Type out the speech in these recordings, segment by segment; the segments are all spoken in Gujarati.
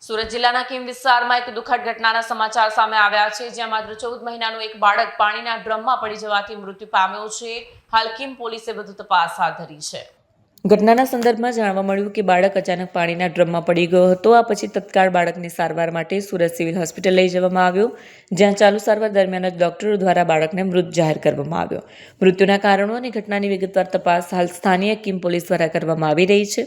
સુરત જિલ્લાના કીમ વિસ્તારમાં એક દુઃખદ ઘટનાના સમાચાર સામે આવ્યા છે, જ્યાં માત્ર 14 મહિનાનું એક બાળક પાણીના ડ્રમમાં પડી જવાથી મૃત્યુ પામ્યો છે। હાલ કીમ પોલીસે વધુ તપાસ હાથ ધરી છે। ઘટનાના સંદર્ભમાં જાણવા મળ્યું કે બાળક અચાનક પાણીના ડ્રમમાં પડી ગયો હતો। આ પછી તત્કાળ બાળકને સારવાર માટે સુરત સિવિલ હોસ્પિટલ લઈ જવામાં આવ્યો, જ્યાં ચાલુ સારવાર દરમિયાન જ ડોક્ટરો દ્વારા બાળકને મૃત જાહેર કરવામાં આવ્યો। મૃત્યુના કારણો અને ઘટનાની વિગતવાર તપાસ હાલ સ્થાનિય કીમ પોલીસ દ્વારા કરવામાં આવી રહી છે।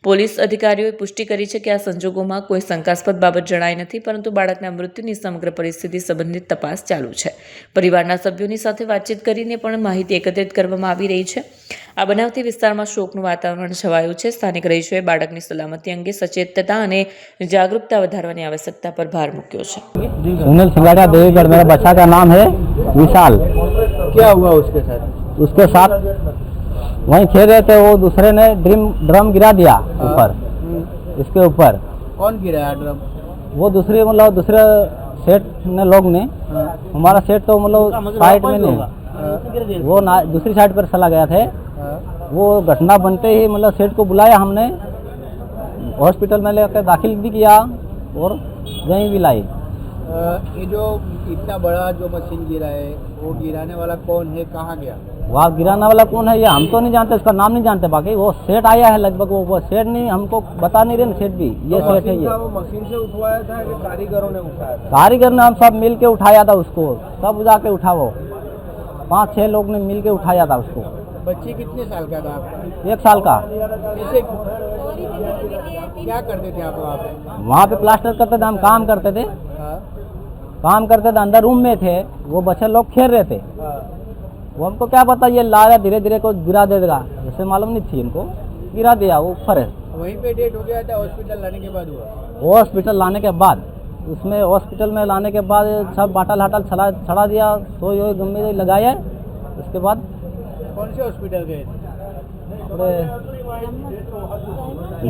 પોલીસ અધિકારીઓએ પુષ્ટિ કરી છે કે આ સંજોગોમાં કોઈ શંકાસ્પદ બાબત જણાઈ નથી, પરંતુ બાળકના મૃત્યુની સમગ્ર પરિસ્થિતિ સંબંધિત તપાસ ચાલુ છે। પરિવારના સભ્યોની સાથે વાતચીત કરીને પણ માહિતી એકત્રિત કરવામાં આવી રહી છે। આ બનાવથી વિસ્તારમાં શોકનું વાતાવરણ છવાયું છે। સ્થાનિક રહીશોએ બાળકની સલામતી અંગે સચેતતા અને જાગૃતતા વધારવાની આવશ્યકતા પર ભાર મૂક્યો છે। सुनील सिंगाड़ा देवीगढ़, मेरा बच्चा का नाम है विशाल। क्या हुआ उसके साथ? उसके साथ वहीं खेल रहे थे, वो दूसरे ने ड्रम गिरा दिया ऊपर, इसके ऊपर। कौन गिराया ड्रम? वो दूसरे सेठ ने लोग ने, हमारा सेठ तो साइड में नहीं, वो दूसरी साइड पर चला गया थे। वो घटना बनते ही सेठ को बुलाया हमने, हॉस्पिटल में लेकर दाखिल भी किया और यहीं भी लाई। ये जो इतना बड़ा जो मशीन गिरा है, वो गिराने वाला कौन है, कहाँ गया? वहाँ गिराने वाला कौन है ये हम तो नहीं जानते, उसका नाम नहीं जानते। बाकी वो सेठ आया है लगभग, वो सेठ नहीं, हमको बता नहीं रहे ना सेठ भी, ये सेठ है ये। वो मशीन से उठवाया था कि कारीगरों ने उठाया था? कारीगर ने हम सब मिल के उठाया था उसको, सब जाके उठाओ, 5-6 लोग ने मिल के उठाया था उसको। बच्चे कितने साल का था आपका? 1 साल का। कैसे क्या करते थे आप वहाँ पे? वहाँ पे प्लास्टर करते थे, हम काम करते थे, हाँ, काम करते थे, अंदर रूम में थे, वो बच्चे लोग खेल रहे थे। हाँ। वो हमको क्या पता ये लाया धीरे धीरे को गिरा देगा, जैसे मालूम नहीं थी इनको, गिरा दिया, वो ऊपर है। वहीं पे डेट हो गया था, हॉस्पिटल लाने के बाद हुआ? हॉस्पिटल लाने के बाद, उसमें हॉस्पिटल में लाने के बाद सब बाटल हाटल छड़ा दिया, सोई वोई गम्मे लगाए। उसके बाद कौन से हॉस्पिटल गए थे?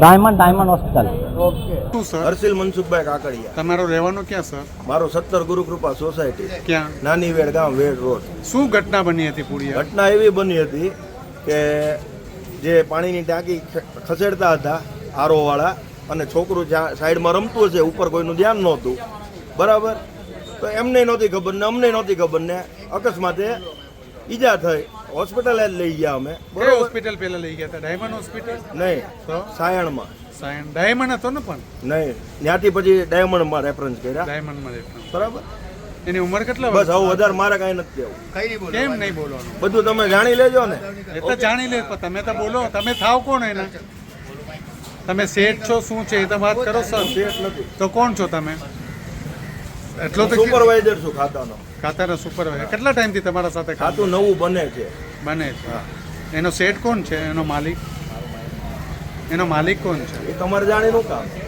Diamond hospital. ओके। શું સર? હર્ષિલ મનસુખભાઈ કાકડિયા। તમારો રહેવાનો ક્યાં સર? મારો 17 ગુરુકૃપા સોસાયટી, ક્યાં? નાની વેડ ગામ, વેડ રોડ। શું ઘટના બની હતી પૂરી? ઘટના એવી બની હતી કે જે પાણીની ટાંકી ખસેડતા હતા આરો વાળા, અને છોકરું જ્યાં સાઈડમાં રમતું હશે, ઉપર કોઈનું ધ્યાન નહોતું, બરાબર? તો એમને નહોતી ખબર ને અમને નહોતી ખબર ને અકસ્માતે ઈજા થઈ, હોસ્પિટલ જ લઈ ગયા અમે, કઈ બરાબર? હોસ્પિટલ પહેલા લઈ ગયા હતા? Diamond hospital? નહીં, તો સાયણમાં સાયન ડાયમંડ હતો ને? પણ નહીં, ત્યાંથી પછી ડાયમંડમાં રેફરન્સ કર્યા, ડાયમંડમાં રેફરન્સ. બરાબર? એની ઉંમર કેટલા બસ વર્ષ? હવે વધારે મારે કાંઈ નથી કહેવું, કેમ નહીં બોલવાનું? બધું તમે જાણી લેજો ને। એ તો જાણી લે, પણ તમે તો બોલો, તમે થાવ કોણ એના? તમે શેઠ છો શું છે એ તો વાત કરો સર। શેઠ નથી, તો કોણ છો તમે? એટલો તો સુપરવાઇઝર છું ખાતાનો। ખાતાના સુપરવાઇઝર. કેટલા ટાઈમથી તમારા સાથે ખાતું નવું બને છે। બને છે? એનો શેઠ કોણ છે? એનો માલિક કોણ છે? એ તમારે જાણીનું કામ।